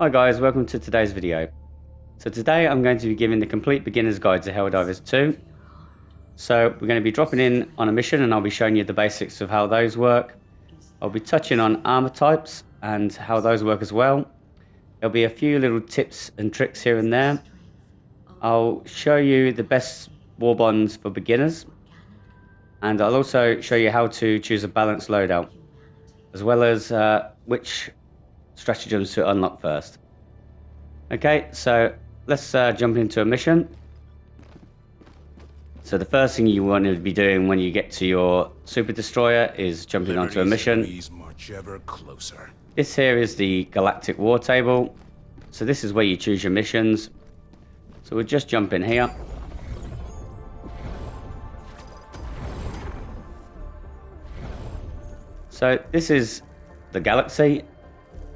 Hi guys, welcome to today's video. So today I'm going to be giving the complete beginner's guide to Helldivers 2. So we're going to be dropping in on a mission and I'll be showing you the basics of how those work. I'll be touching on armor types and how those work as well. There'll be a few little tips and tricks here and there. I'll show you the best Warbonds for beginners. And I'll also show you how to choose a balanced loadout, as well as which stratagems to unlock first. Okay, so let's jump into a mission. So the first thing you want to be doing when you get to your super destroyer is jumping onto a mission. March ever closer. This here is the Galactic war table. So this is where you choose your missions. So we'll just jump in here. So this is the galaxy.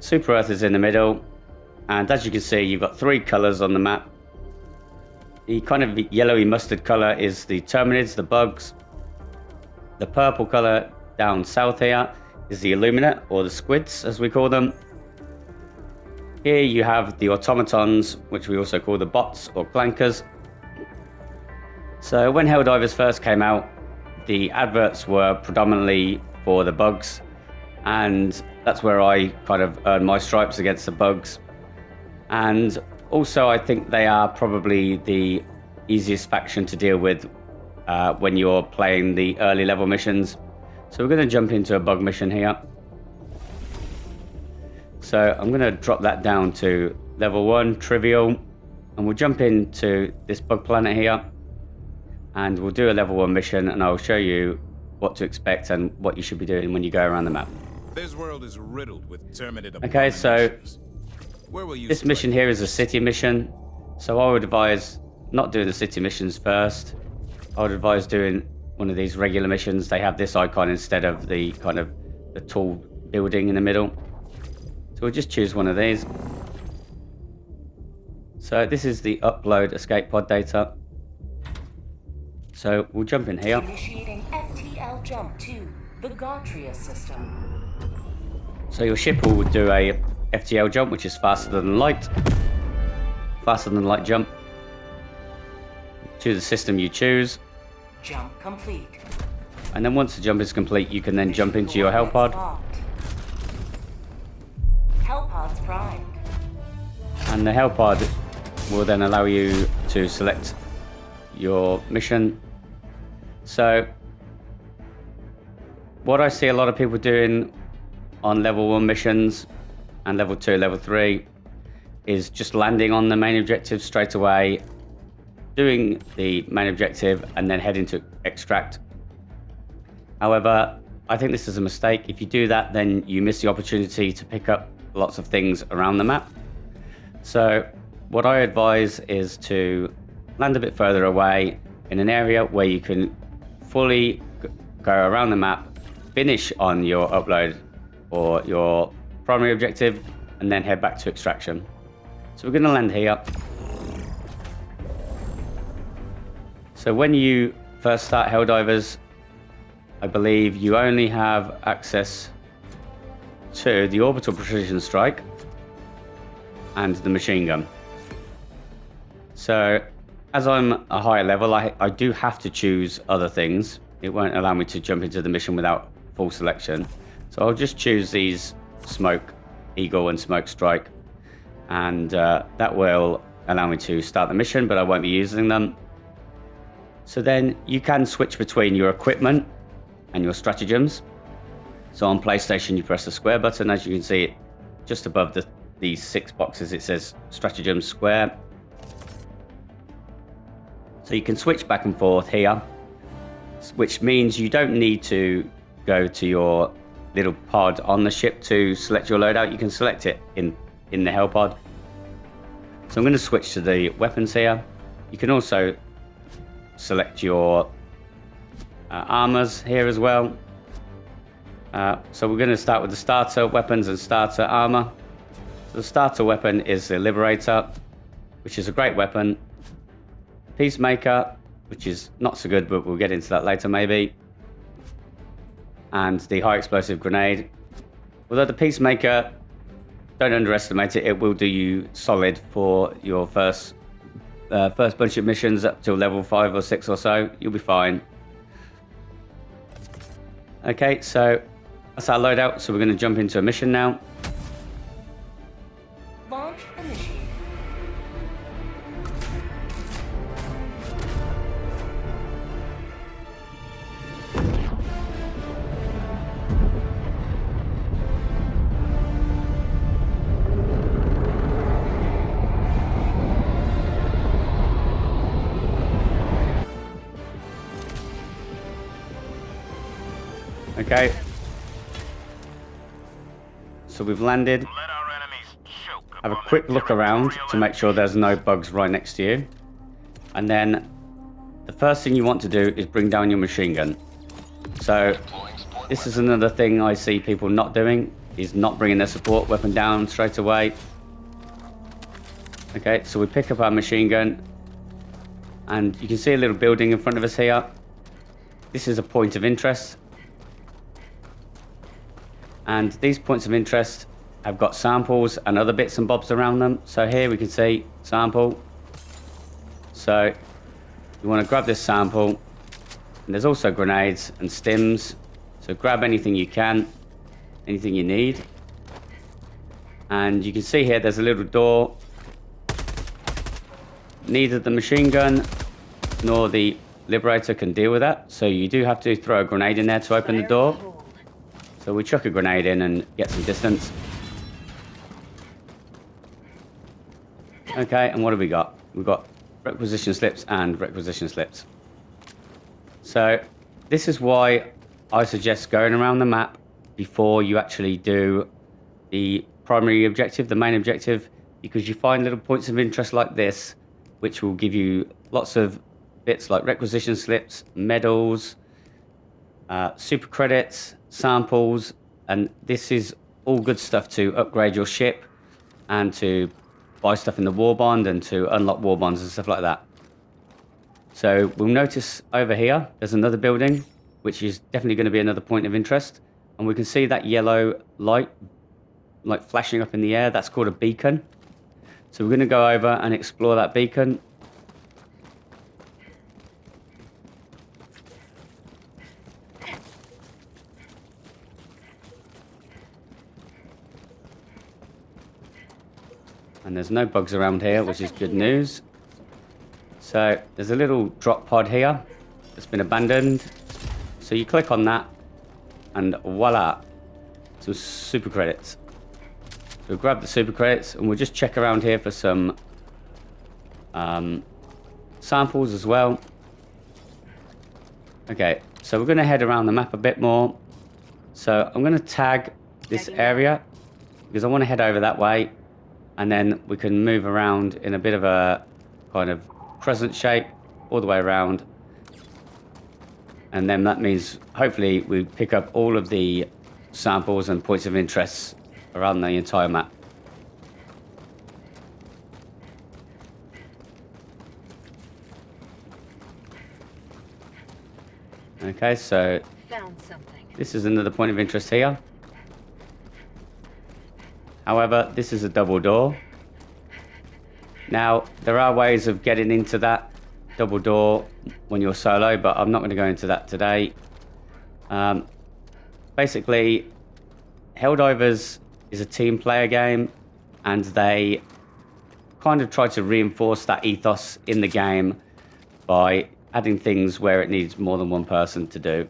Super Earth is in the middle. And as you can see, you've got three colors on the map. The kind of yellowy mustard color is the Terminids, the bugs. The purple color down south here is the Illuminate, or the squids as we call them. Here you have the automatons, which we also call the bots or clankers. So when Helldivers first came out, the adverts were predominantly for the bugs, and that's where I kind of earned my stripes against the bugs. And also I think they are probably the easiest faction to deal with when you're playing the early level missions. So we're going to jump into a bug mission here. So I'm going to drop that down to level 1, trivial, and we'll jump into this bug planet here and we'll do a level 1 mission, and I'll show you what to expect and what you should be doing when you go around the map. This world is riddled with Terminid. Okay, so where will you this mission here is a city mission, so I would advise not doing the city missions first. I would advise doing one of these regular missions. They have this icon instead of the kind of the tall building in the middle. So we'll just choose one of these. So this is the upload escape pod data. So we'll jump in here. Initiating FTL jump to the Gautria system. So your ship will do a FTL jump, which is faster than light. Faster than light jump. To the system you choose. Jump complete. And then once the jump is complete, you can then jump into your Hellpod. Hellpod's primed. And the Hellpod will then allow you to select your mission. So what I see a lot of people doing on level 1 missions and level 2, level 3 is just landing on the main objective straight away, doing the main objective and then heading to extract. However, I think this is a mistake. If you do that, then you miss the opportunity to pick up lots of things around the map. So what I advise is to land a bit further away in an area where you can fully go around the map, finish on your upload or your primary objective, and then head back to extraction. So we're going to land here. So when you first start Helldivers, I believe you only have access to the orbital precision strike and the machine gun. So as I'm a higher level, I do have to choose other things. It won't allow me to jump into the mission without full selection. So I'll just choose these Smoke Eagle and Smoke Strike, and that will allow me to start the mission, but I won't be using them. So then you can switch between your equipment and your stratagems. So on PlayStation, you press the square button. As you can see, just above these 6 boxes, it says Stratagems Square. So you can switch back and forth here, which means you don't need to go to your little pod on the ship to select your loadout. You can select it in the Hellpod. So I'm going to switch to the weapons here. You can also select your armors here as well. So we're going to start with the starter weapons and starter armor. So the starter weapon is the Liberator, which is a great weapon. Peacemaker, which is not so good, but we'll get into that later maybe. And the high explosive grenade. Although the Peacemaker don't underestimate it. It will do you solid for your first bunch of missions up till level 5 or 6 or so. You'll be fine. Okay, so that's our loadout. So we're going to jump into a mission now. Launch initiated. Okay. So we've landed. Let our enemies choke. Have a quick look around to make sure there's no bugs right next to you. And then the first thing you want to do is bring down your machine gun. So this is another thing I see people not doing, is not bringing their support weapon down straight away. Okay, so we pick up our machine gun. And you can see a little building in front of us here. This is a point of interest. And these points of interest have got samples and other bits and bobs around them. So here we can see sample. So you want to grab this sample. And there's also grenades and stims. So grab anything you can, anything you need. And you can see here there's a little door. Neither the machine gun nor the Liberator can deal with that. So you do have to throw a grenade in there to open the door. So we chuck a grenade in and get some distance. Okay, and what have we got? We've got requisition slips and requisition slips. So this is why I suggest going around the map before you actually do the primary objective, the main objective, because you find little points of interest like this, which will give you lots of bits like requisition slips, medals, super credits, samples, and this is all good stuff to upgrade your ship and to buy stuff in the Warbond and to unlock Warbonds and stuff like that. So we'll notice over here there's another building which is definitely going to be another point of interest, and we can see that yellow light like flashing up in the air. That's called a beacon. So we're going to go over and explore that beacon. And there's no bugs around here, which is good news. So there's a little drop pod here that's been abandoned. So you click on that and voila, some super credits. So we'll grab the super credits and we'll just check around here for some samples as well. Okay, so we're going to head around the map a bit more. So I'm going to tag this area because I want to head over that way. And then we can move around in a bit of a kind of crescent shape all the way around. And then that means hopefully we pick up all of the samples and points of interest around the entire map. Okay, so found something. This is another point of interest here. However, this is a double door. Now, there are ways of getting into that double door when you're solo, but I'm not going to go into that today. Basically, Helldivers is a team player game, and they kind of try to reinforce that ethos in the game by adding things where it needs more than one person to do.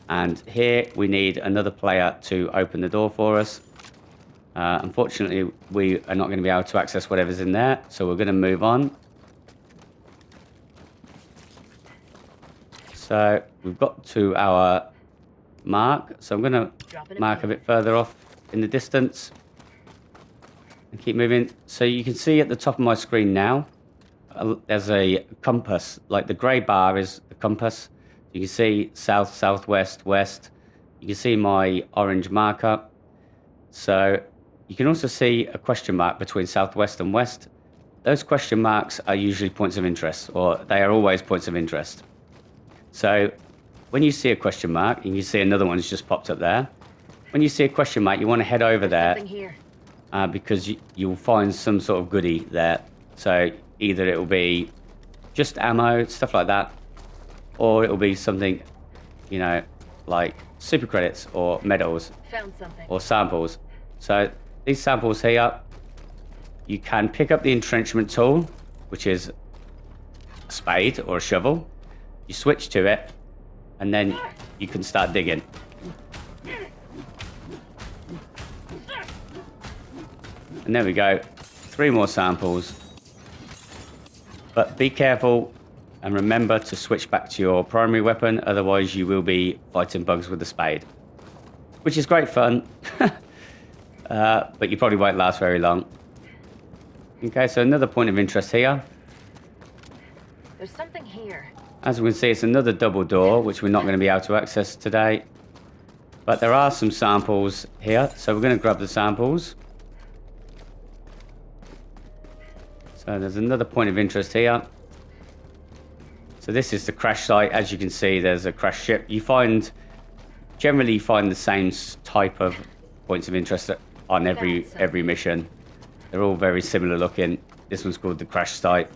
And here we need another player to open the door for us. Unfortunately, we are not going to be able to access whatever's in there, so we're going to move on. So we've got to our mark, so I'm going to mark a bit further off in the distance and keep moving. So you can see at the top of my screen now, there's a compass, like the grey bar is the compass. You can see south, southwest, west. You can see my orange marker. So you can also see a question mark between southwest and west. Those question marks are usually points of interest, or they are always points of interest. So when you see a question mark, and you see another one's just popped up there, when you see a question mark, you want to head over there Here. because you'll find some sort of goodie there. So either it will be just ammo, stuff like that, or it will be something, you know, like super credits or medals. Found something. Or samples. So these samples here, you can pick up the entrenchment tool, which is a spade or a shovel. You switch to it, and then you can start digging. And there we go, 3 more samples. But be careful and remember to switch back to your primary weapon, otherwise you will be fighting bugs with the spade. Which is great fun, but you probably won't last very long. Okay, so another point of interest here. There's something here. As we can see, it's another double door, which we're not going to be able to access today. But there are some samples here, so we're going to grab the samples. So there's another point of interest here. So this is the crash site. As you can see, there's a crash ship. Generally you find the same type of points of interest on every mission. They're all very similar looking. This one's called the crash site.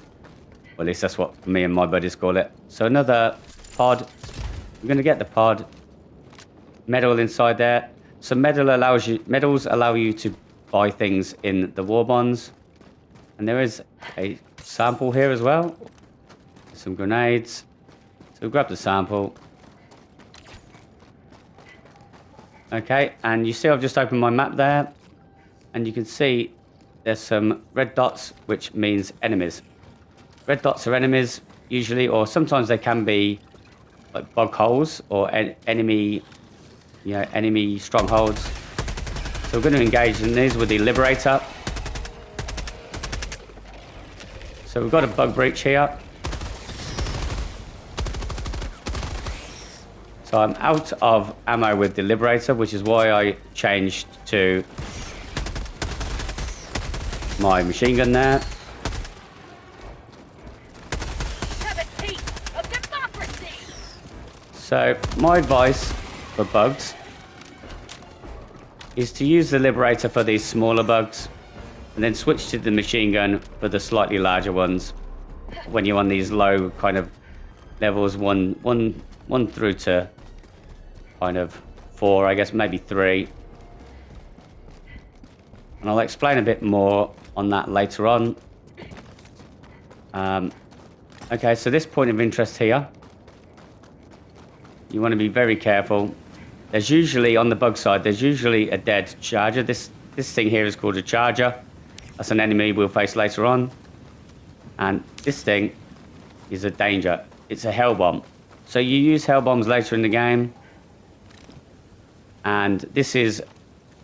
Or at least that's what me and my buddies call it. So another pod. We're going to get the pod. Medal inside there. So medals allow you to buy things in the Warbonds. And there is a sample here as well. Some grenades. So we'll grab the sample. Okay, and you see I've just opened my map there. And you can see there's some red dots, which means enemies. Red dots are enemies, usually, or sometimes they can be like bug holes or enemy strongholds. So we're going to engage in these with the Liberator. So we've got a bug breach here. So I'm out of ammo with the Liberator, which is why I changed to my machine gun there. So my advice for bugs is to use the Liberator for these smaller bugs and then switch to the machine gun for the slightly larger ones when you're on these low kind of levels, one through to kind of 4, I guess, maybe 3. And I'll explain a bit more on that later on. Okay, so this point of interest here, you want to be very careful. There's usually, on the bug side, there's usually a dead charger. This thing here is called a charger. That's an enemy we'll face later on. And this thing is a danger. It's a hell bomb. So you use hell bombs later in the game. And this is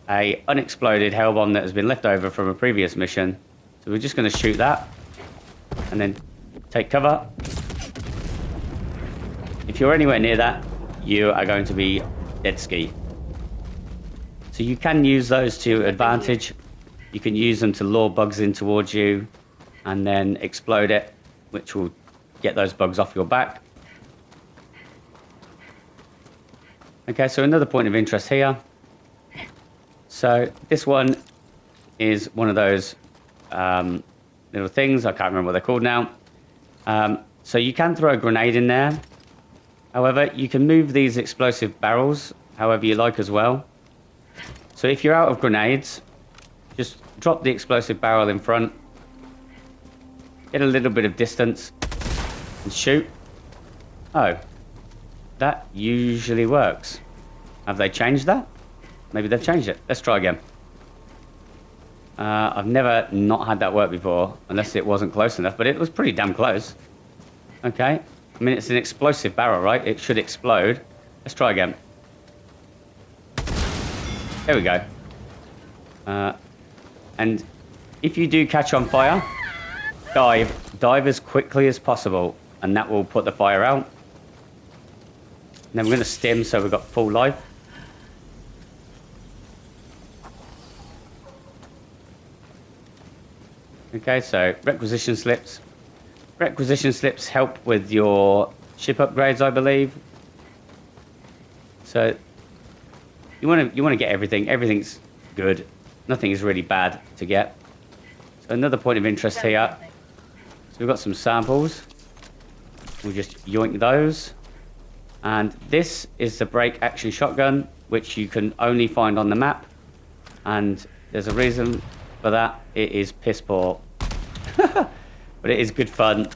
a unexploded hell bomb that has been left over from a previous mission. So we're just going to shoot that. And then take cover. If you're anywhere near that, you are going to be dead ski. So you can use those to advantage. You can use them to lure bugs in towards you and then explode it, which will get those bugs off your back. Okay, so another point of interest here. So this one is one of those little things. I can't remember what they're called now. So you can throw a grenade in there. However, you can move these explosive barrels however you like as well. So if you're out of grenades, just drop the explosive barrel in front, get a little bit of distance, and shoot. Oh, that usually works. Have they changed that? Maybe they've changed it. Let's try again. I've never not had that work before, unless it wasn't close enough, but it was pretty damn close. Okay. I mean, it's an explosive barrel, right? It should explode. Let's try again. There we go. And if you do catch on fire, dive as quickly as possible, and that will put the fire out. And then we're going to stim so we've got full life. Okay, so requisition slips. Requisition slips help with your ship upgrades, I believe. So you want to get everything. Everything's good. nothing is really bad to get. So another point of interest Found here. something. So we've got some samples. We'll just yoink those. And this is the break action shotgun, which you can only find on the map. And there's a reason for that. It is piss poor. But it is good fun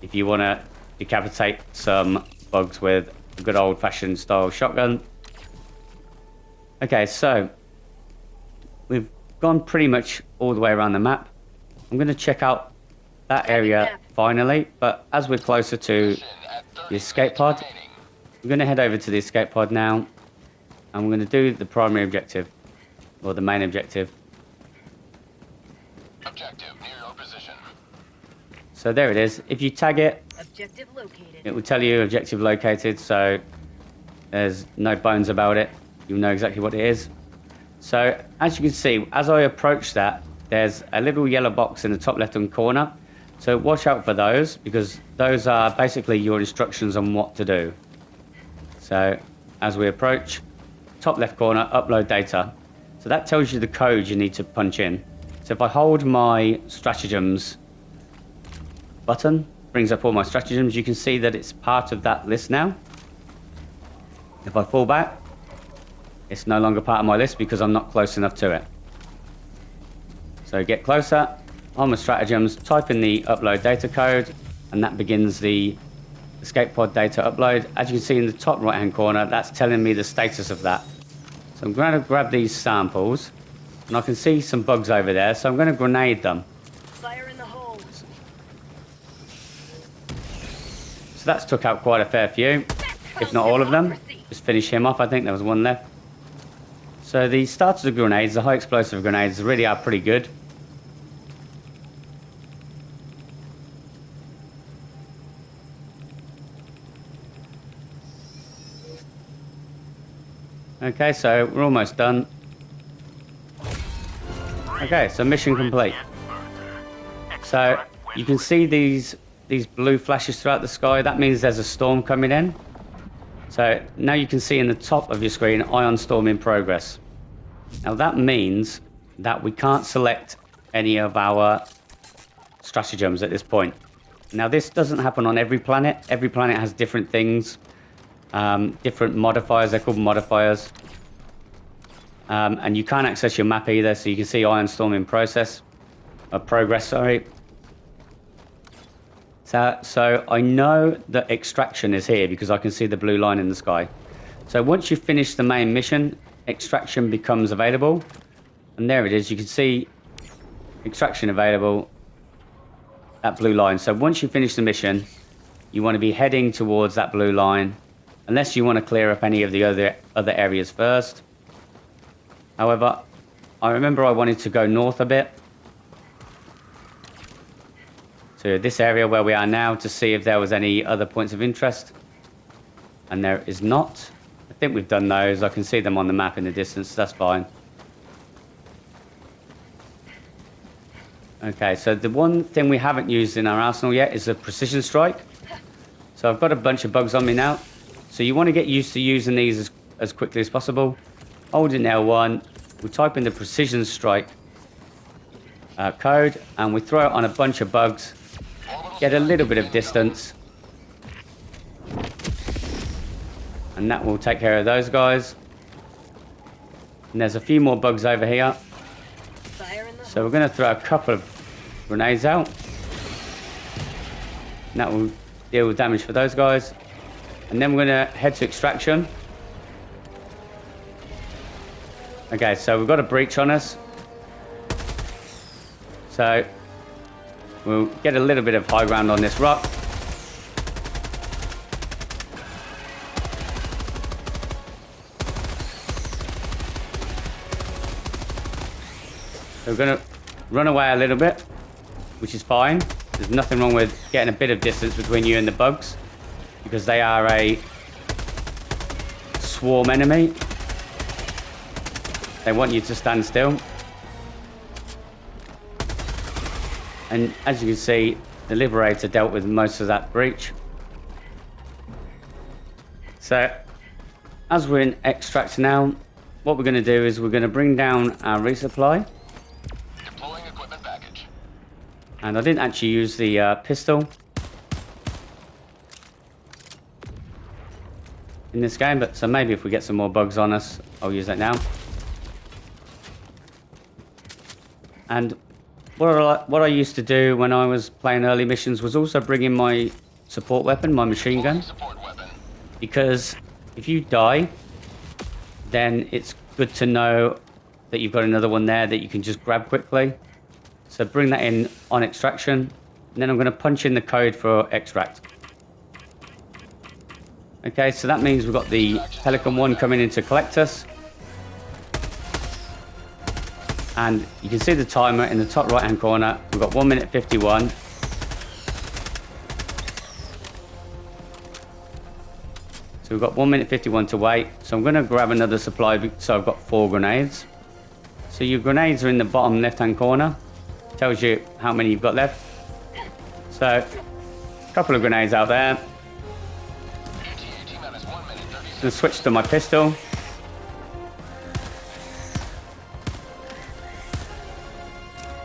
if you want to decapitate some bugs with a good old-fashioned style shotgun. Okay, so we've gone pretty much all the way around the map. I'm going to check out that area finally, but as we're closer to the escape pod, we're going to head over to the escape pod now, and we're going to do the primary objective, or the main objective. Objective near your position. So there it is. If you tag it, Objective located. it will tell you objective located, so there's no bones about it. You'll know exactly what it is. So as you can see, as I approach that, there's a little yellow box in the top left-hand corner. So watch out for those, because those are basically your instructions on what to do. So as we approach, top left corner, upload data. So that tells you the code you need to punch in. So if I hold my stratagems button, brings up all my stratagems, you can see that it's part of that list now. If I fall back, it's no longer part of my list because I'm not close enough to it. So get closer, on my stratagems, type in the upload data code, and that begins the escape pod data upload. As you can see in the top right hand corner, that's telling me the status of that. So I'm going to grab these samples, and I can see some bugs over there, so I'm going to grenade them. Fire in the hole. So that's took out quite a fair few, if not all of them. Just finish him off. I think there was one left. So the starters of grenades, the high explosive grenades, really are pretty good. Okay, so we're almost done. Okay, so mission complete. So you can see these blue flashes throughout the sky. That means there's a storm coming in. So now you can see in the top of your screen, ion storm in progress. Now that means that we can't select any of our stratagems at this point. Now this doesn't happen on every planet. Every planet has different things, different modifiers. They're called modifiers. And you can't access your map either, so you can see ion storm in progress, sorry. So I know that extraction is here because I can see the blue line in the sky. So once you finish the main mission, extraction becomes available. And there it is. You can see extraction available, that blue line. So once you finish the mission, you want to be heading towards that blue line, unless you want to clear up any of the other areas first. However, I remember I wanted to go north a bit to this area where we are now to see if there was any other points of interest, and there is not. I think we've done those. I can see them on the map in the distance. That's fine. Okay, so the one thing we haven't used in our arsenal yet is a precision strike. So I've got a bunch of bugs on me now, so you want to get used to using these as quickly as possible. Holding L1, we type in the precision strike code, and we throw it on a bunch of bugs, get a little bit of distance, and that will take care of those guys. And there's a few more bugs over here, Fire in the so we're going to throw a couple of grenades out, and that will deal with damage for those guys. And then we're going to head to extraction. Okay, so we've got a breach on us. So we'll get a little bit of high ground on this rock. So we're going to run away a little bit, which is fine. There's nothing wrong with getting a bit of distance between you and the bugs, because they are a swarm enemy. They want you to stand still. And as you can see, the Liberator dealt with most of that breach. So as we're in extract now, what we're going to do is we're going to bring down our resupply. equipment package. And I didn't actually use the pistol in this game, but so maybe if we get some more bugs on us, I'll use that now. And what I used to do when I was playing early missions was also bring in my support weapon, my machine gun. Support weapon. Because if you die, then it's good to know that you've got another one there that you can just grab quickly. So bring that in on extraction, and then I'm going to punch in the code for extract. Okay, so that means we've got the Pelican 1 coming in to collect us. And you can see the timer in the top right hand corner. We've got 1 minute 51. So we've got 1 minute 51 to wait. So I'm going to grab another supply, so I've got 4 grenades. So your grenades are in the bottom left hand corner. Tells you how many you've got left. So a couple of grenades out there. I'm going to switch to my pistol.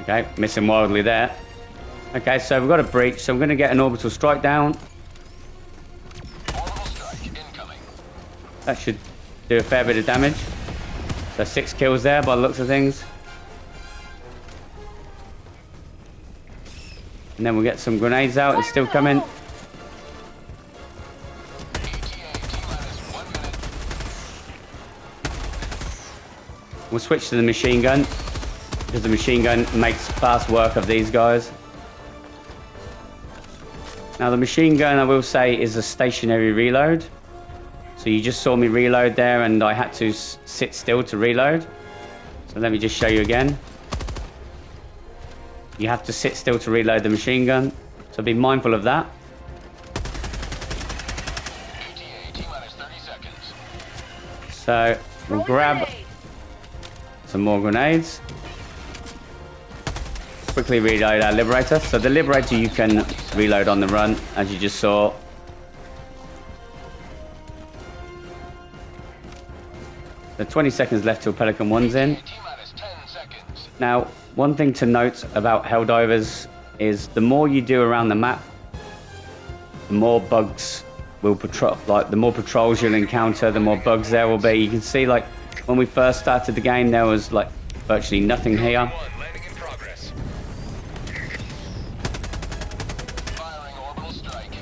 Okay, missing wildly there. Okay, so we've got a breach, so I'm going to get an orbital strike down. Orbital strike incoming. That should do a fair bit of damage. So 6 kills there by the looks of things. And then we'll get some grenades out. It's still coming. We'll switch to the machine gun, because the machine gun makes fast work of these guys. Now the machine gun, I will say, is a stationary reload. So you just saw me reload there, and I had to sit still to reload. So let me just show you again. You have to sit still to reload the machine gun, so be mindful of that. T-minus 30 seconds. So we'll grab some more grenades. Quickly reload our Liberator. So the Liberator you can reload on the run, as you just saw. So 20 seconds left till Pelican 1's in. T-minus 10 seconds. Now, one thing to note about Helldivers is the more you do around the map, the more bugs will patrol. Like the more patrols you'll encounter, the more bugs there will be. You can see, like when we first started the game, there was like virtually nothing here. Landing in progress. Firing orbital strike.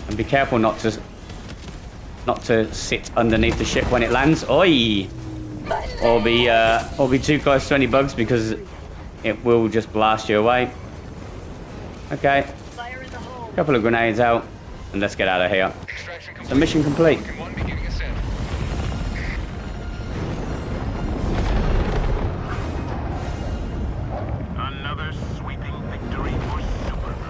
And be careful not to sit underneath the ship when it lands. Oi! Or be too close to any bugs, because it will just blast you away. Okay, Fire in the hole. couple of grenades out, and let's get out of here. So mission complete. Another sweeping victory for Superman.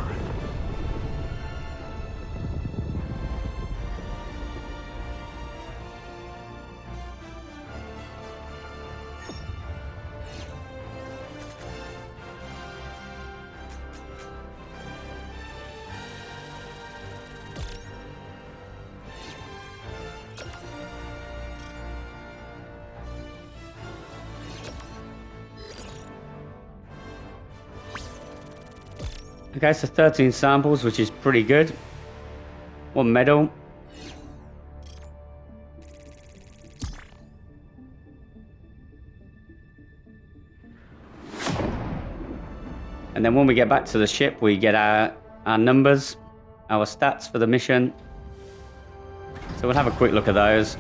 Okay, so 13 samples, which is pretty good. 1 medal. And then when we get back to the ship, we get our numbers, our stats for the mission. So we'll have a quick look at those.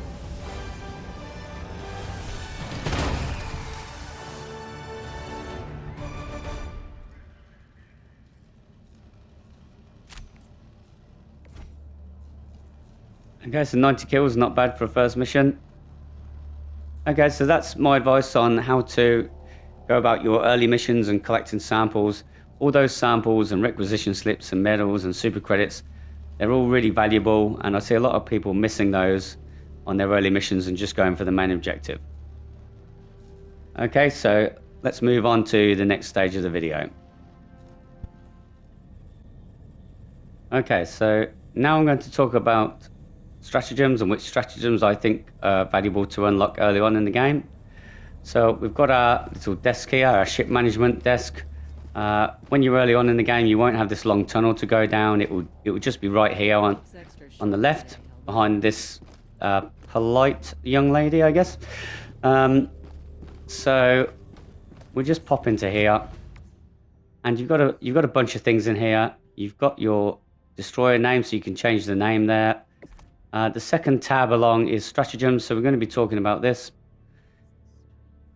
Okay, so 90 kills, not bad for a first mission. Okay, so that's my advice on how to go about your early missions and collecting samples. All those samples and requisition slips and medals and super credits, they're all really valuable, and I see a lot of people missing those on their early missions and just going for the main objective. Okay, so let's move on to the next stage of the video. Okay, so now I'm going to talk about stratagems and which stratagems I think are valuable to unlock early on in the game. So we've got our little desk here, our ship management desk. When you're early on in the game, you won't have this long tunnel to go down. It will just be right here on the left, behind this polite young lady, I guess. So we'll just pop into here, and you've got a bunch of things in here. You've got your destroyer name, so you can change the name there. The second tab along is Stratagems, so we're going to be talking about this.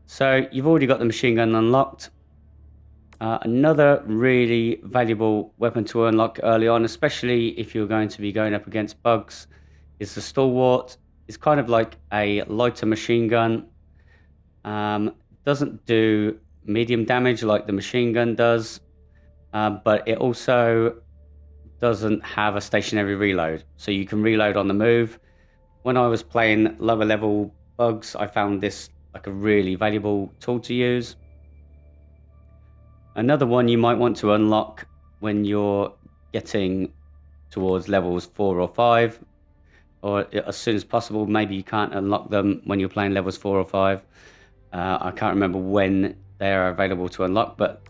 So you've already got the machine gun unlocked. Another really valuable weapon to unlock early on, especially if you're going to be going up against bugs, is the Stalwart. It's kind of like a lighter machine gun. Doesn't do medium damage like the machine gun does, but it also doesn't have a stationary reload, so you can reload on the move. When I was playing lower level bugs, I found this like a really valuable tool to use. Another one you might want to unlock when you're getting towards levels 4 or 5, or as soon as possible. Maybe you can't unlock them when you're playing levels 4 or 5. I can't remember when they are available to unlock, but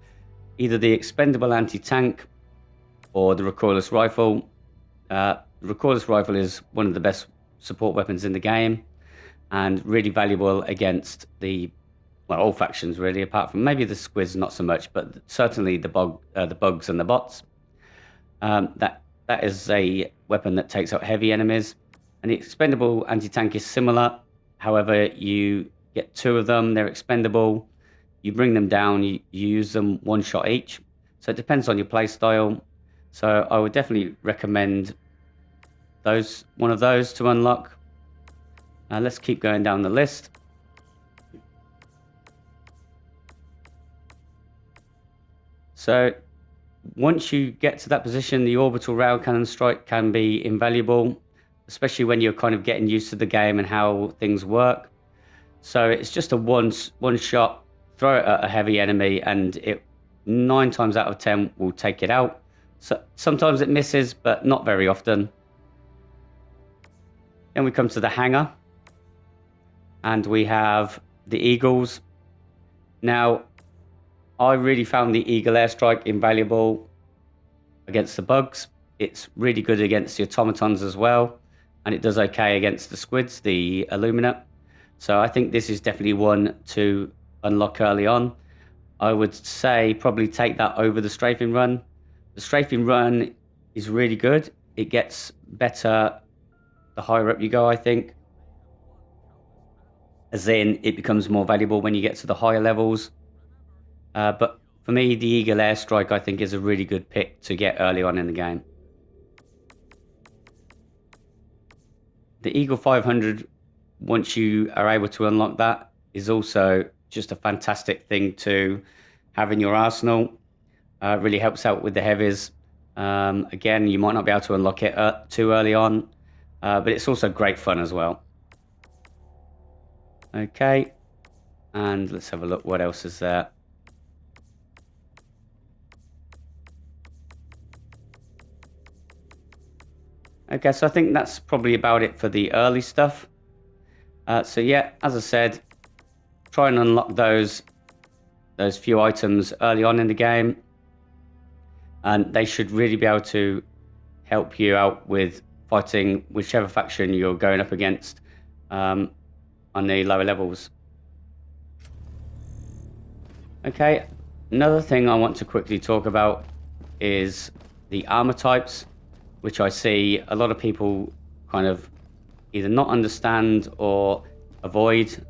either the expendable anti-tank or the recoilless rifle. Recoilless rifle is one of the best support weapons in the game, and really valuable against all factions really, apart from maybe the squids not so much, but certainly the bugs and the bots. That is a weapon that takes out heavy enemies, and the expendable anti-tank is similar. However, you get 2 of them. They're expendable. You bring them down. You use them 1 shot each. So it depends on your play style. So I would definitely recommend one of those to unlock. Let's keep going down the list. So once you get to that position, the orbital rail cannon strike can be invaluable, especially when you're kind of getting used to the game and how things work. So it's just a one shot, throw it at a heavy enemy, and it 9 times out of 10 will take it out. So sometimes it misses, but not very often. Then we come to the hangar, and we have the Eagles. Now, I really found the Eagle airstrike invaluable against the bugs. It's really good against the automatons as well, and it does okay against the squids, the Illumina. So I think this is definitely one to unlock early on. I would say probably take that over the strafing run. The strafing run is really good. It gets better the higher up you go, I think. As in, it becomes more valuable when you get to the higher levels. But for me, the Eagle airstrike, I think, is a really good pick to get early on in the game. The Eagle 500, once you are able to unlock that, is also just a fantastic thing to have in your arsenal. Really helps out with the heavies. Again, you might not be able to unlock it too early on, but it's also great fun as well. Okay, and let's have a look what else is there. Okay, so I think that's probably about it for the early stuff. So yeah, as I said, try and unlock those few items early on in the game, and they should really be able to help you out with fighting whichever faction you're going up against on the lower levels. Okay, another thing I want to quickly talk about is the armor types, which I see a lot of people kind of either not understand or avoid.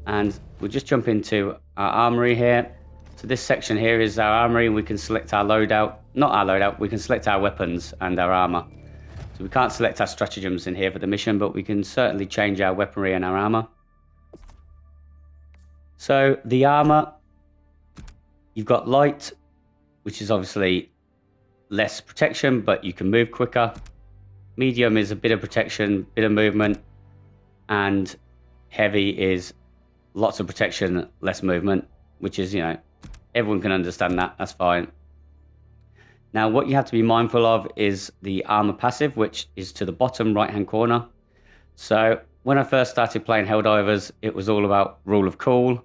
And we'll just jump into our armory here. So this section here is our armory. We can select our loadout, not our loadout, we can select our weapons and our armor. So we can't select our stratagems in here for the mission, but we can certainly change our weaponry and our armor. So the armor, you've got light, which is obviously less protection, but you can move quicker. Medium is a bit of protection, bit of movement, and heavy is lots of protection, less movement, which is, everyone can understand that. That's fine. Now, what you have to be mindful of is the armor passive, which is to the bottom right-hand corner. So when I first started playing Helldivers, it was all about rule of cool.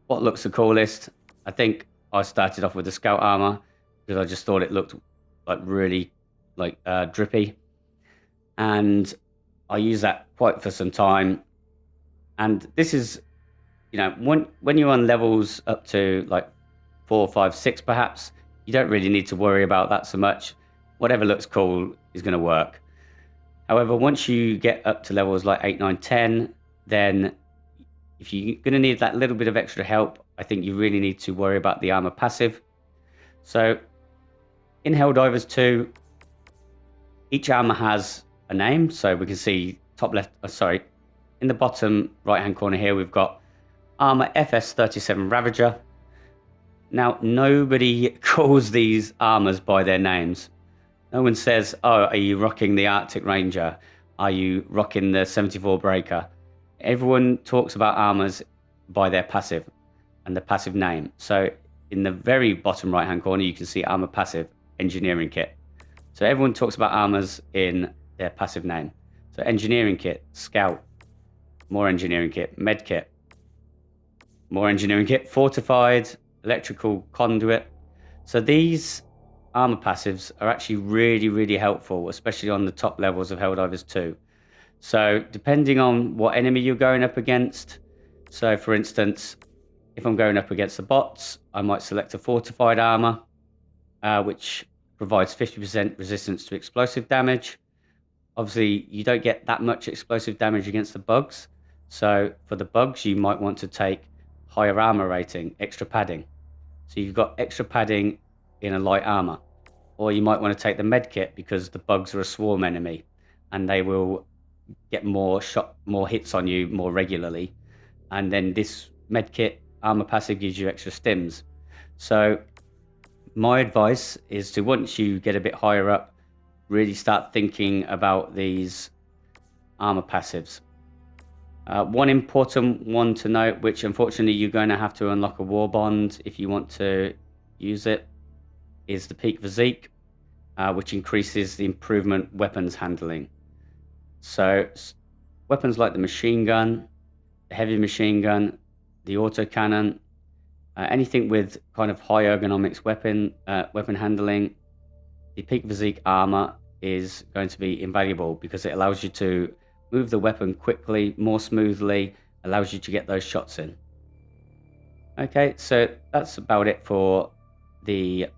What looks the coolest? I think I started off with the scout armor because I just thought it looked like really drippy, and I used that quite for some time. And this is, when you're on levels up to like 4, 5, 6 perhaps, you don't really need to worry about that so much. Whatever looks cool is going to work. However, once you get up to levels like 8, 9, 10, then if you're going to need that little bit of extra help, I think you really need to worry about the armor passive. So in Helldivers 2, each armor has a name. So we can see in the bottom right hand corner here, we've got armor FS37 Ravager. Now, nobody calls these armors by their names. No one says, oh, are you rocking the Arctic Ranger? Are you rocking the 74 Breaker? Everyone talks about armors by their passive and the passive name. So in the very bottom right hand corner, you can see armor passive engineering kit. So everyone talks about armors in their passive name. So engineering kit, scout, more engineering kit, med kit, more engineering kit, fortified, electrical conduit. So these armor passives are actually really, really helpful, especially on the top levels of Helldivers 2. So depending on what enemy you're going up against, so for instance, if I'm going up against the bots, I might select a fortified armor, which provides 50% resistance to explosive damage. Obviously, you don't get that much explosive damage against the bugs. So for the bugs, you might want to take higher armor rating, extra padding. So you've got extra padding in a light armor. Or you might want to take the med kit because the bugs are a swarm enemy and they will get more hits on you more regularly. And then this med kit armor passive gives you extra stims. So my advice is to, once you get a bit higher up, really start thinking about these armor passives. One important one to note, which unfortunately you're going to have to unlock a Warbond if you want to use it, is the peak physique, which increases the improvement weapons handling. So weapons like the machine gun, the heavy machine gun, the autocannon, anything with kind of high ergonomics weapon handling, the peak physique armor is going to be invaluable because it allows you to move the weapon quickly, more smoothly, allows you to get those shots in. Okay, so that's about it for the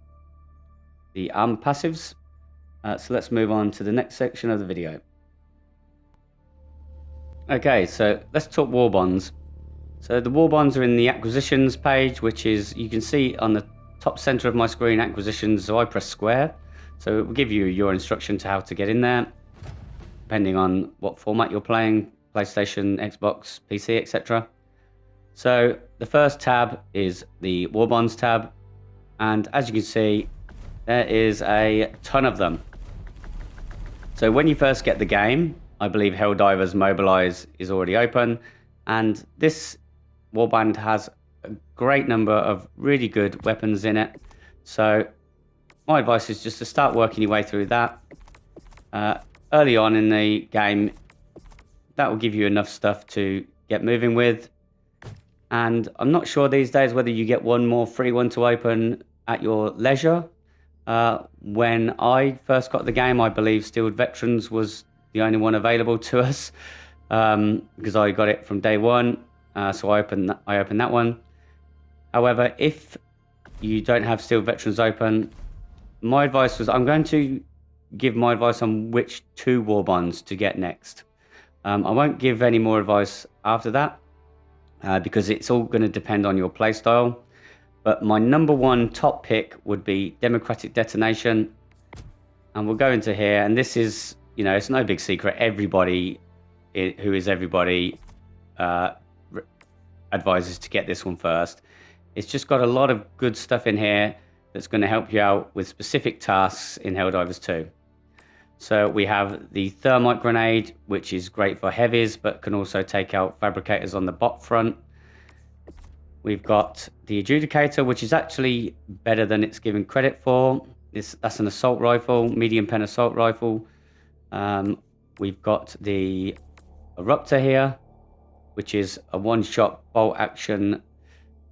armor passives. So let's move on to the next section of the video. Okay, so let's talk Warbonds. So the Warbonds are in the acquisitions page, which is, you can see on the top center of my screen, acquisitions. So I press square. So it will give you your instruction to how to get in there, depending on what format you're playing, PlayStation, Xbox, PC, etc. So the first tab is the Warbonds tab. And as you can see, there is a ton of them. So when you first get the game, I believe Helldivers Mobilize is already open, and this Warband has a great number of really good weapons in it. So my advice is just to start working your way through that. Early on in the game, that will give you enough stuff to get moving with. And I'm not sure these days whether you get one more free one to open at your leisure. When I first got the game, I believe Steeled Veterans was the only one available to us, because I got it from day one. So I opened that one. However, if you don't have Steeled Veterans open, my advice was, I'm going to give my advice on which 2 Warbonds to get next. I won't give any more advice after that, because it's all going to depend on your playstyle. But my number 1 top pick would be Democratic Detonation. And we'll go into here, and this is, it's no big secret. Everybody who is everybody advises to get this one first. It's just got a lot of good stuff in here that's going to help you out with specific tasks in Helldivers 2. So we have the Thermite Grenade, which is great for heavies, but can also take out fabricators on the bot front. We've got the Adjudicator, which is actually better than it's given credit for. That's an assault rifle, medium pen assault rifle. We've got the Eruptor here, which is a one-shot bolt action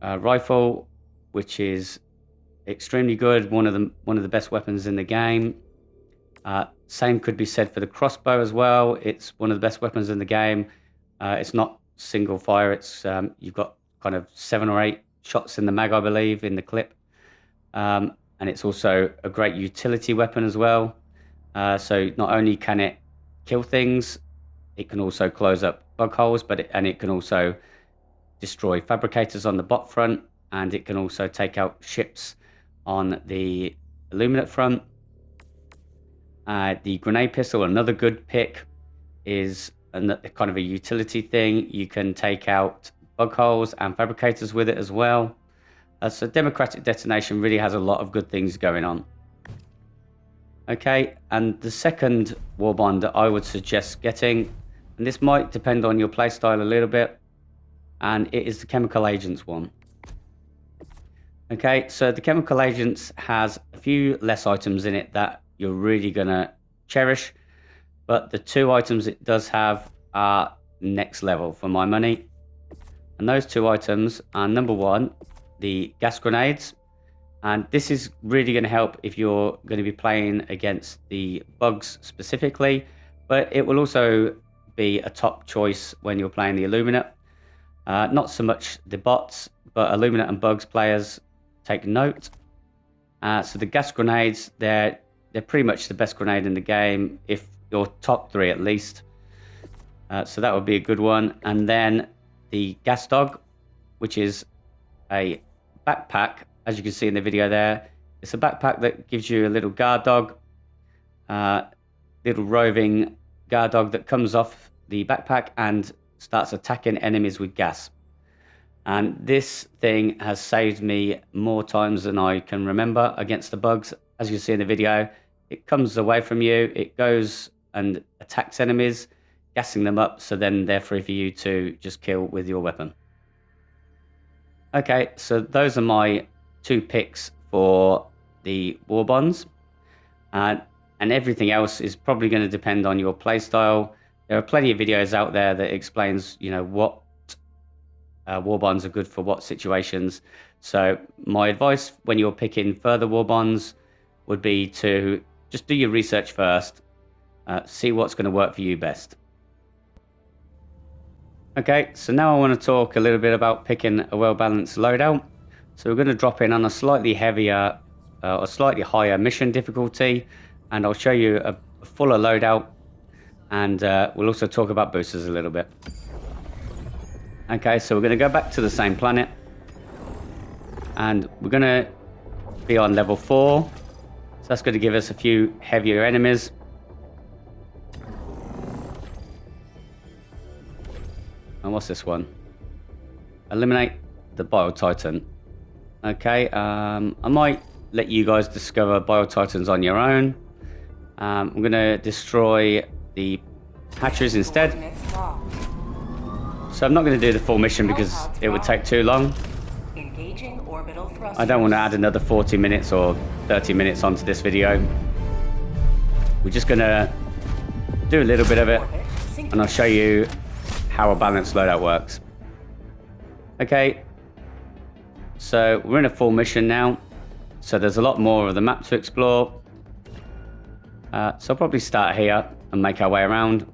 rifle, which is extremely good. One of the best weapons in the game. Same could be said for the crossbow as well. It's one of the best weapons in the game. It's not single fire. It's you've got kind of 7 or 8 shots in the mag, I believe, in the clip. And it's also a great utility weapon as well. So not only can it kill things, it can also close up bug holes, and it can also destroy fabricators on the bot front, and it can also take out ships on the Illuminate front. The grenade pistol, another good pick, is kind of a utility thing. You can take out bug holes and fabricators with it as well. So Democratic Detonation really has a lot of good things going on. Okay, and the second Warbond that I would suggest getting, and this might depend on your playstyle a little bit, and it is the Chemical Agents one. Okay, so the Chemical Agents has a few less items in it that you're really going to cherish, but the 2 items it does have are next level for my money. And those 2 items are, number 1, the gas grenades. And this is really going to help if you're going to be playing against the bugs specifically, but it will also be a top choice when you're playing the Illuminate. Not so much the bots, but Illuminate and bugs players take note. So the gas grenades, they're pretty much the best grenade in the game, if you're top 3 at least. So that would be a good one. And then the gas dog, which is a backpack, as you can see in the video there. It's a backpack that gives you a little guard dog, little roving guard dog that comes off the backpack and starts attacking enemies with gas. And this thing has saved me more times than I can remember against the bugs. As you see in the video, it comes away from you, it goes and attacks enemies, gassing them up, so then they're free for you to just kill with your weapon. Okay, so those are my 2 picks for the Warbonds. And everything else is probably going to depend on your playstyle. There are plenty of videos out there that explains, what Warbonds are good for what situations. So my advice when you're picking further Warbonds would be to just do your research first, see what's going to work for you best. Okay, so now I want to talk a little bit about picking a well-balanced loadout. So we're going to drop in on a slightly heavier or slightly higher mission difficulty, and I'll show you a fuller loadout, and we'll also talk about boosters a little bit. Okay, so we're going to go back to the same planet, and we're going to be on level 4. So that's going to give us a few heavier enemies. And what's this one? Eliminate the Bio-Titan. Okay, I might let you guys discover Bio-Titans on your own. I'm going to destroy the hatcheries instead. So I'm not going to do the full mission because it would take too long. I don't want to add another 40 minutes or 30 minutes onto this video. We're just going to do a little bit of it, and I'll show you how a balanced loadout works. Okay, so we're in a full mission now, so there's a lot more of the map to explore. So I'll probably start here and make our way around.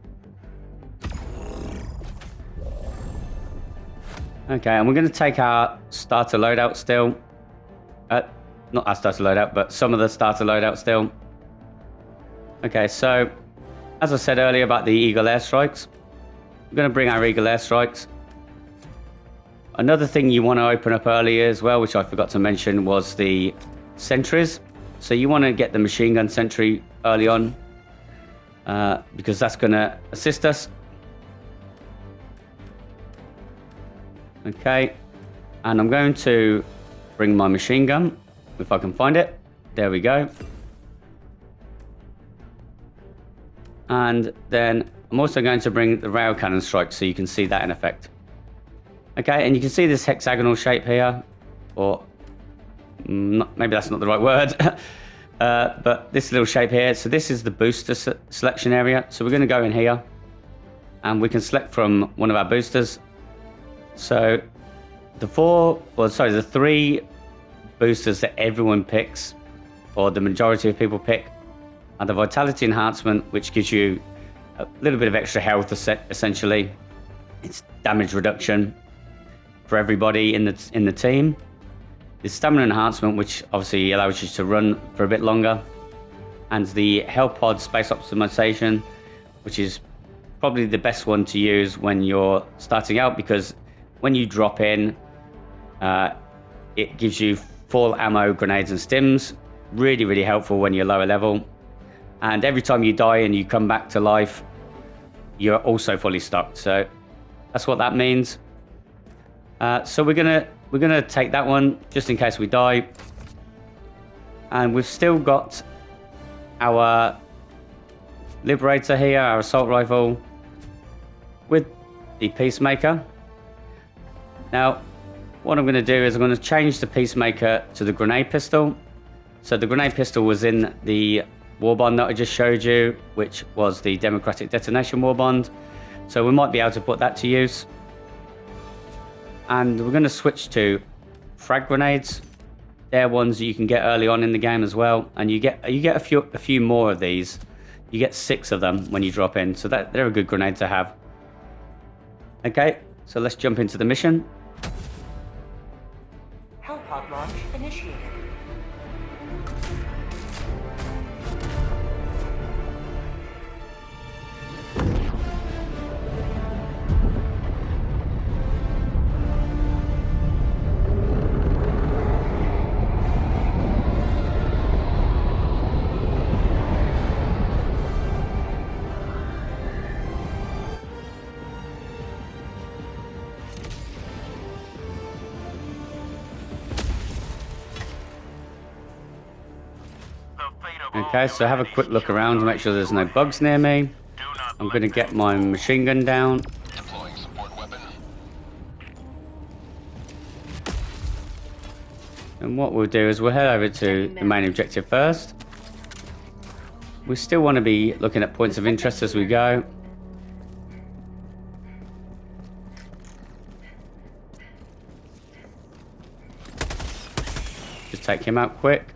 Okay, and we're going to take our starter loadout still. Not our starter loadout, but some of the starter loadout still. Okay, so as I said earlier about the Eagle airstrikes, we're going to bring our Eagle airstrikes. Another thing you want to open up earlier as well, which I forgot to mention, was the sentries. So you want to get the machine gun sentry early on, because that's going to assist us. Okay, and I'm going to bring my machine gun, if I can find it. There we go. And then I'm also going to bring the rail cannon strike so you can see that in effect. Okay, and you can see this hexagonal shape here, or maybe that's not the right word, but this little shape here. So this is the booster selection area. So we're going to go in here, and we can select from one of our boosters. So the 3 boosters that everyone picks, or the majority of people pick, are the Vitality Enhancement, which gives you a little bit of extra health, essentially. It's damage reduction for everybody in the team. The Stamina Enhancement, which obviously allows you to run for a bit longer. And the Health Pod Space Optimization, which is probably the best one to use when you're starting out, because when you drop in, it gives you full ammo, grenades and stims. Really, really helpful when you're lower level. And every time you die and you come back to life, you're also fully stocked. So that's what that means. So we're gonna take that one just in case we die. And we've still got our Liberator here, our assault rifle, with the Peacemaker. Now, what I'm going to do is I'm going to change the Peacemaker to the grenade pistol. So the grenade pistol was in the Warbond that I just showed you, which was the Democratic Detonation Warbond. So we might be able to put that to use. And we're going to switch to frag grenades. They're ones that you can get early on in the game as well, and you get a few more of these. You get 6 of them when you drop in, so they're a good grenade to have. Okay, so let's jump into the mission. Hellpod launch initiated. Okay, so have a quick look around to make sure there's no bugs near me. I'm going to get my machine gun down. Deploying support weapon. And what we'll do is we'll head over to the main objective first. We still want to be looking at points of interest as we go. Just take him out quick.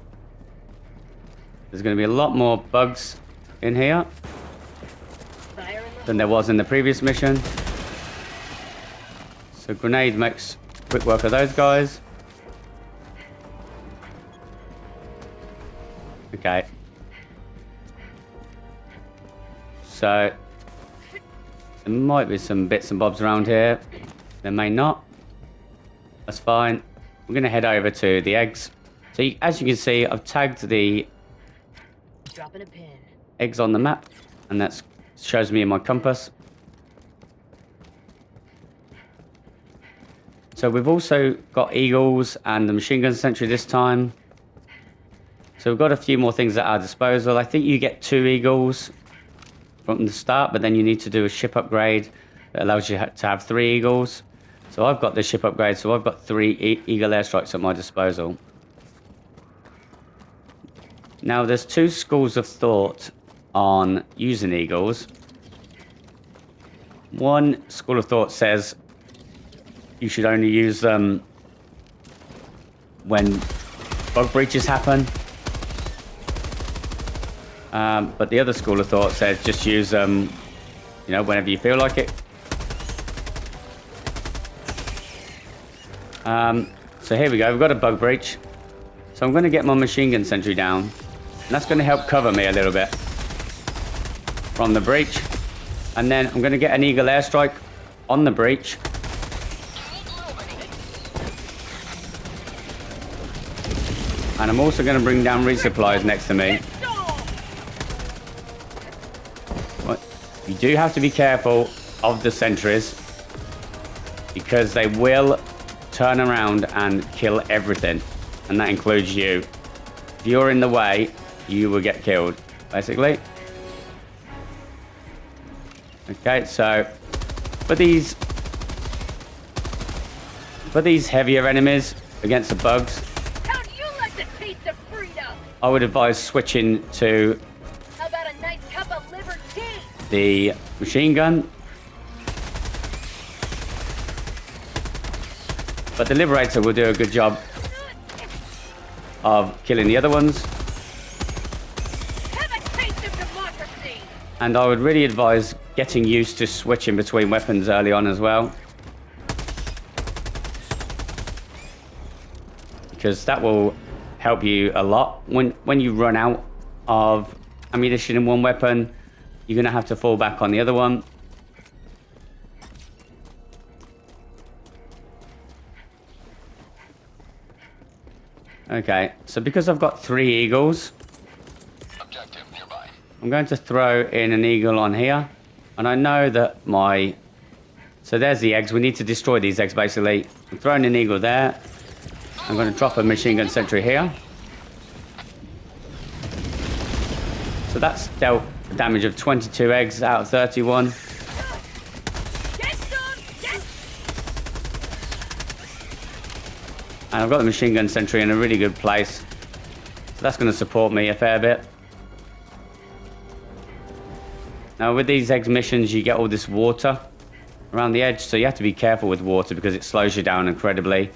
There's going to be a lot more bugs in here than there was in the previous mission. So grenade makes quick work of those guys. Okay. So there might be some bits and bobs around here. There may not. That's fine. We're going to head over to the eggs. So as you can see, I've tagged the Dropping a pin. eggs on the map, and that shows me in my compass. So we've also got eagles and the machine gun sentry this time. So we've got a few more things at our disposal. I think you get 2 eagles from the start, but then you need to do a ship upgrade that allows you to have 3 eagles. So I've got the ship upgrade, so I've got 3 eagle airstrikes at my disposal. Now, there's 2 schools of thought on using eagles. One school of thought says you should only use them when bug breaches happen. But the other school of thought says just use them, you know, whenever you feel like it. So here we go. We've got a bug breach. So I'm going to get my machine gun sentry down. And that's going to help cover me a little bit from the breach. And then I'm going to get an eagle airstrike on the breach. And I'm also going to bring down resupplies next to me. But you do have to be careful of the sentries, because they will turn around and kill everything. And that includes you. If you're in the way, you will get killed, basically. Okay, so for these heavier enemies against the bugs, How do you like the taste of freedom? I would advise switching to How about a nice cup of liver tea? the machine gun. But the Liberator will do a good job of killing the other ones. Have a taste of democracy! And I would really advise getting used to switching between weapons early on as well, because that will help you a lot. When you run out of ammunition in one weapon, you're going to have to fall back on the other one. Okay, so because I've got 3 eagles, Objective nearby. I'm going to throw in an eagle on here. And I know that my... So there's the eggs. We need to destroy these eggs, basically. I'm throwing an eagle there. I'm going to drop a machine gun sentry here. So that's dealt a damage of 22 eggs out of 31. Get some! Get... And I've got the machine gun sentry in a really good place. So that's going to support me a fair bit. Now with these eggs missions, you get all this water around the edge. So you have to be careful with water because it slows you down incredibly.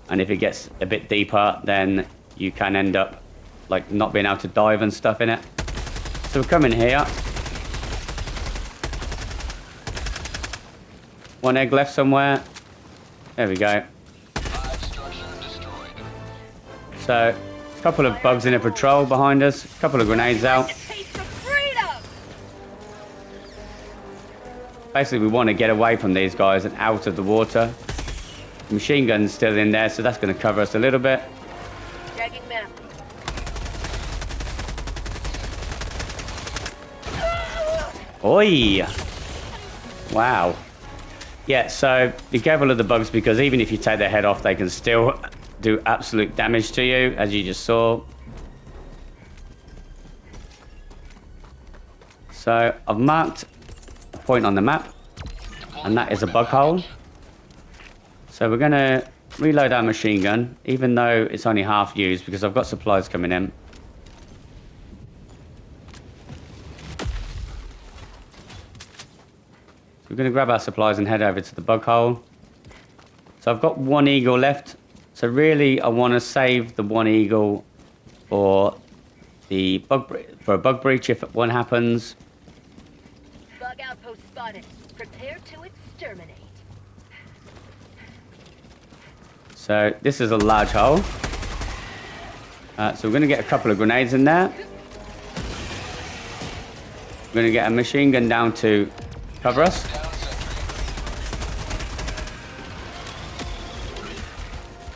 And if it gets a bit deeper, then you can end up like not being able to dive and stuff in it. So we're coming here. 1 egg left somewhere. There we go. 5 structure destroyed. So a couple of bugs in a patrol behind us. A couple of grenades out. The taste of freedom! Basically, we want to get away from these guys and out of the water. The machine gun's still in there, so that's going to cover us a little bit. Dragging map. Oi! Wow. Yeah, so be careful of the bugs because even if you take their head off, they can still do absolute damage to you, as you just saw. So I've marked a point on the map, and that is a bug hole. So we're going to reload our machine gun, even though it's only half used because I've got supplies coming in. We're going to grab our supplies and head over to the bug hole. So I've got 1 eagle left. So really, I want to save the 1 eagle for the for a bug breach if one happens. Bug outpost spotted. Prepare to exterminate. So this is a large hole. So we're going to get a couple of grenades in there. We're going to get a machine gun down to cover us.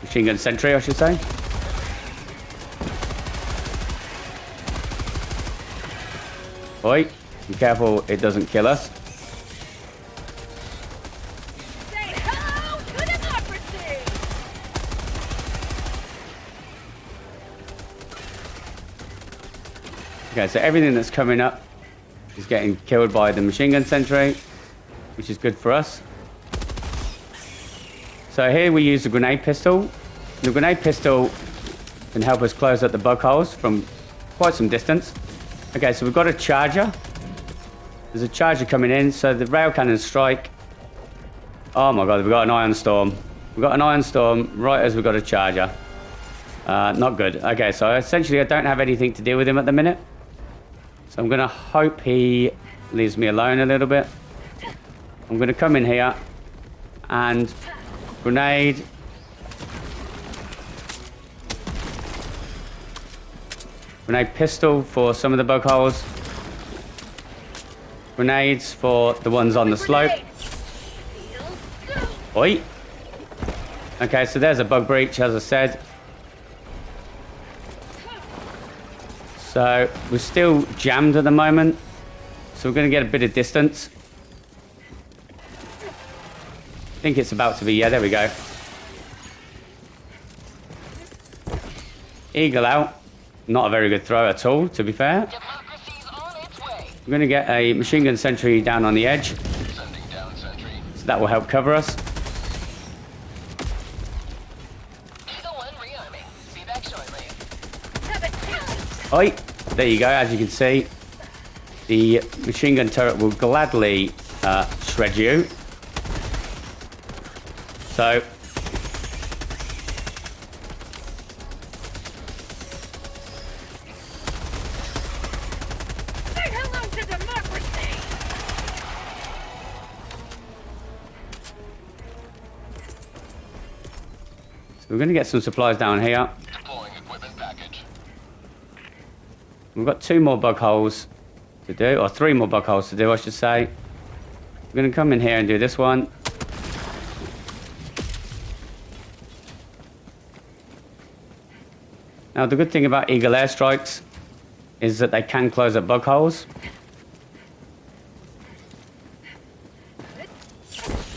Machine gun sentry, I should say. Oi, be careful it doesn't kill us. Say hello to democracy! Okay, so everything that's coming up is getting killed by the machine gun sentry, which is good for us. So here we use the grenade pistol. The grenade pistol can help us close up the bug holes from quite some distance. Okay, so we've got a charger. There's a charger coming in, so the rail cannon strike. Oh my god, we've got an ion storm. We've got an ion storm right as we've got a charger. Not good. Okay, so essentially I don't have anything to deal with him at the minute. So I'm going to hope he leaves me alone a little bit. I'm going to come in here and grenade. Grenade pistol for some of the bug holes. Grenades for the ones on the slope. Oi. Okay, so there's a bug breach, as I said. So we're still jammed at the moment. So we're going to get a bit of distance. I think it's about to be, yeah, there we go. Eagle out. Not a very good throw at all, to be fair. Democracy's on its way. We're going to get a machine gun sentry down on the edge. Sending down sentry. So that will help cover us. Eagle 1 rearming. Be back shortly. Have a chance! Oi, there you go. As you can see, the machine gun turret will gladly shred you. So to democracy! So we're going to get some supplies down here. Deploying equipment package. We've got 2 more bug holes to do, or 3 more bug holes to do, I should say. We're going to come in here and do this one. Now, the good thing about Eagle airstrikes is that they can close up bug holes.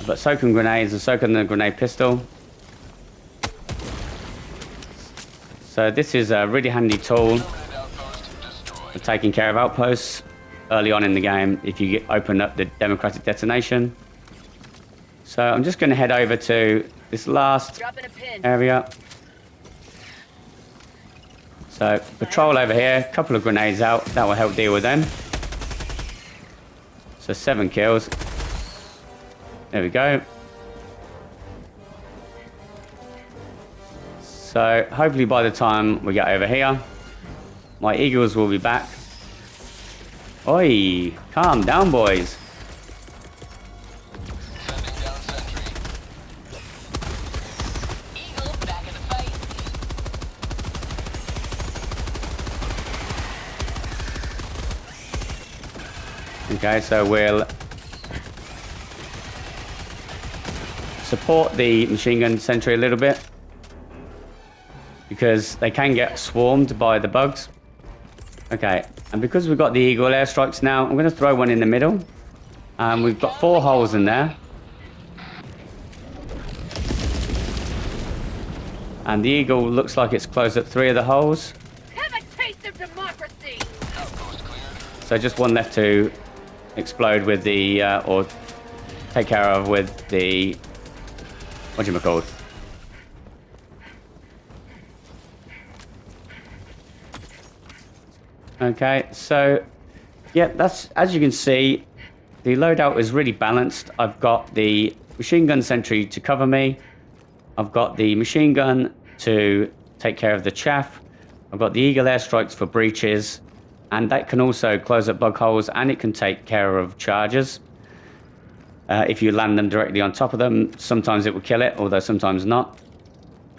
But soaking grenades and soaking the grenade pistol. So this is a really handy tool for taking care of outposts early on in the game if you open up the democratic detonation. So I'm just going to head over to this last Dropping a pin. area. So patrol over here, a couple of grenades out, that will help deal with them. So 7 kills. There we go. So hopefully by the time we get over here, my eagles will be back. Oi, calm down, boys. Sending down sentry. Eagle back in the fight. Okay, so we'll support the machine gun sentry a little bit because they can get swarmed by the bugs. Okay, and because we've got the Eagle airstrikes now, I'm going to throw one in the middle. We've got 4 holes in there. And the Eagle looks like it's closed up 3 of the holes. Have a taste of democracy! Outpost cleared. So just one left to explode with the, or take care of with the, whatchamacallit. Okay, so yeah, that's, as you can see, the loadout is really balanced. I've got the machine gun sentry to cover me. I've got the machine gun to take care of the chaff. I've got the Eagle airstrikes for breaches, and that can also close up bug holes, and it can take care of charges. If you land them directly on top of them, sometimes it will kill it, although sometimes not.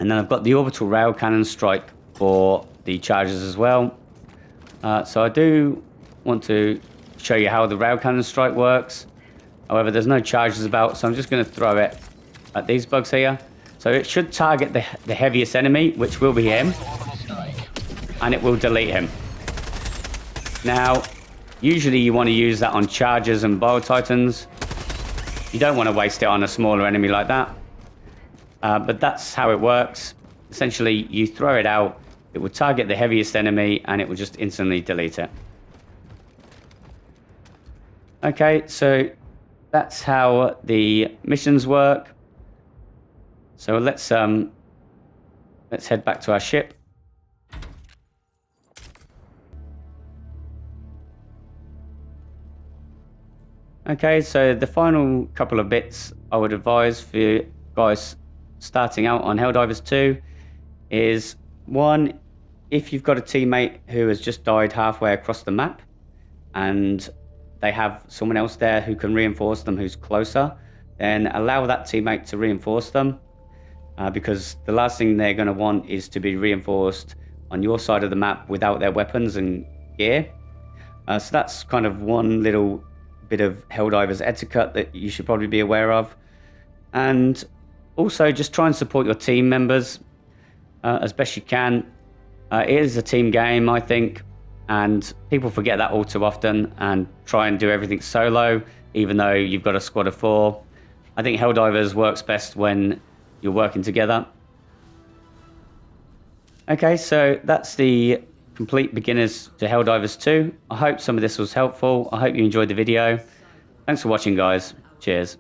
And then I've got the orbital rail cannon strike for the charges as well. So I do want to show you how the rail cannon strike works. However, there's no charges about, so I'm just going to throw it at these bugs here. So it should target the heaviest enemy, which will be him, and it will delete him. Now, usually you want to use that on chargers and bio titans. You don't want to waste it on a smaller enemy like that. But that's how it works. Essentially, you throw it out, it will target the heaviest enemy, and it will just instantly delete it. Okay, so that's how the missions work. So let's head back to our ship. Okay, so the final couple of bits I would advise for you guys starting out on Helldivers 2 is, one, if you've got a teammate who has just died halfway across the map and they have someone else there who can reinforce them who's closer, then allow that teammate to reinforce them, because the last thing they're going to want is to be reinforced on your side of the map without their weapons and gear. So that's kind of one little bit of Helldivers etiquette that you should probably be aware of. And also just try and support your team members as best you can. It is a team game, I think, and people forget that all too often and try and do everything solo, even though you've got a squad of 4. I think Helldivers works best when you're working together. Okay, so that's the complete beginners to Helldivers 2. I hope some of this was helpful. I hope you enjoyed the video. Thanks for watching, guys. Cheers.